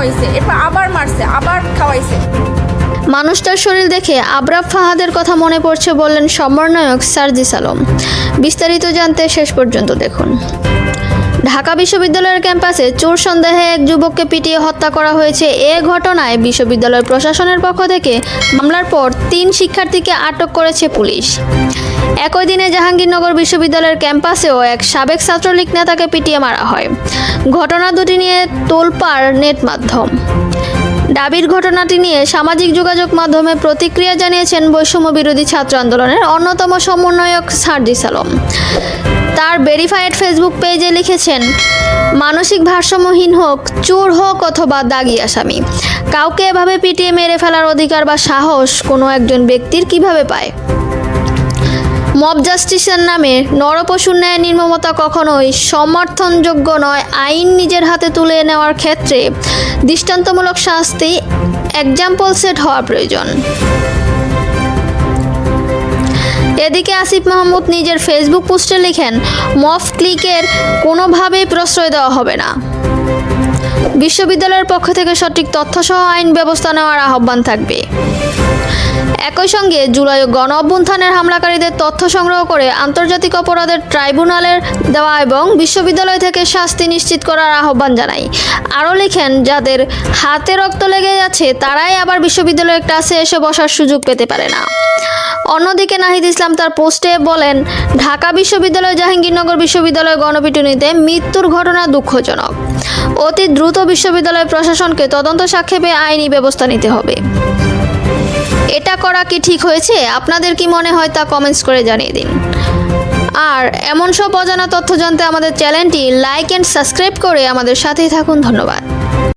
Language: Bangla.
খাওয়াইছে, এরপর আবার মারছে, আবার খাওয়াইছে। মানুষটার শরীর দেখে আবরার ফাহাদের কথা মনে পড়ছে বললেন সমন্বয়ক সার্জিস আলম। বিস্তারিত জানতে শেষ পর্যন্ত দেখুন। ঢাকা বিশ্ববিদ্যালয়ের ক্যাম্পাসে চোর সন্দেহে এক যুবককে পিটিয়ে হত্যা করা হয়েছে। এ ঘটনায় বিশ্ববিদ্যালয় প্রশাসনের পক্ষ থেকে মামলার পর 3 শিক্ষার্থীকে আটক করেছে পুলিশ। একই দিনে জাহাঙ্গীরনগর বিশ্ববিদ্যালয়ের ক্যাম্পাসেও এক সাবেক ছাত্রলীগ নেতাকে পিটিয়ে মারা হয়। ঘটনা দুটি নিয়ে তোলপাড় নেট মাধ্যম। দাবির ঘটনাটি নিয়ে সামাজিক যোগাযোগ মাধ্যমে প্রতিক্রিয়া জানিয়েছেন বৈষম্য বিরোধী ছাত্র আন্দোলনের অন্যতম সমন্বয়ক সার্জিস আলম। তার ভেরিফাইড ফেসবুক পেজে লিখেছেন, মানসিক ভারসাম্যহীন হোক, চোর হোক অথবা দাগী আসামি, কাউকে এভাবে পিটিয়ে মেরে ফেলার অধিকার বা সাহস কোনো একজন ব্যক্তির কিভাবে পায়? মব জাস্টিসের নামে নরপশুর ন্যায় নির্মমতা কখনোই সমর্থনযোগ্য নয়। আইন নিজের হাতে তুলে নেওয়ার ক্ষেত্রে দৃষ্টান্তমূলক শাস্তি এক্সাম্পল সেট হওয়া প্রয়োজন। এদিকে আসিফ মাহমুদ নিজের ফেসবুক পোস্টে লিখেন, মব ক্লিকের কোনোভাবেই প্রশ্রয় দেওয়া হবে না। বিশ্ববিদ্যালয়ের পক্ষ থেকে সঠিক তথ্যসহ আইন ব্যবস্থা নেওয়ার আহ্বান থাকবে। একই সঙ্গে জুলাই গণ অভ্যুত্থানের হামলাকারীদের তথ্য সংগ্রহ করে আন্তর্জাতিক অপরাধের ট্রাইব্যুনালের দেওয়া এবং বিশ্ববিদ্যালয় থেকে শাস্তি নিশ্চিত করার আহ্বান জানাই। আরও লিখেন, যাদের হাতে রক্ত লেগে যাচ্ছে তারাই আবার বিশ্ববিদ্যালয়ের ক্লাসে এসে বসার সুযোগ পেতে পারে না। অন্যদিকে নাহিদ ইসলাম তার পোস্টে বলেন, ঢাকা বিশ্ববিদ্যালয় জাহাঙ্গীরনগর বিশ্ববিদ্যালয় গণপিটুনিতে মৃত্যুর ঘটনা দুঃখজনক। অতি দ্রুত বিশ্ববিদ্যালয় প্রশাসনকে তদন্ত সাপেক্ষে আইনি ব্যবস্থা নিতে হবে। এটা করা কি ঠিক হয়েছে? আপনাদের কি মনে হয় তা কমেন্টস করে জানিয়ে দিন। আর এমন সব অজানা তথ্য জানতে আমাদের চ্যানেলটি লাইক অ্যান্ড সাবস্ক্রাইব করে আমাদের সাথেই থাকুন। ধন্যবাদ।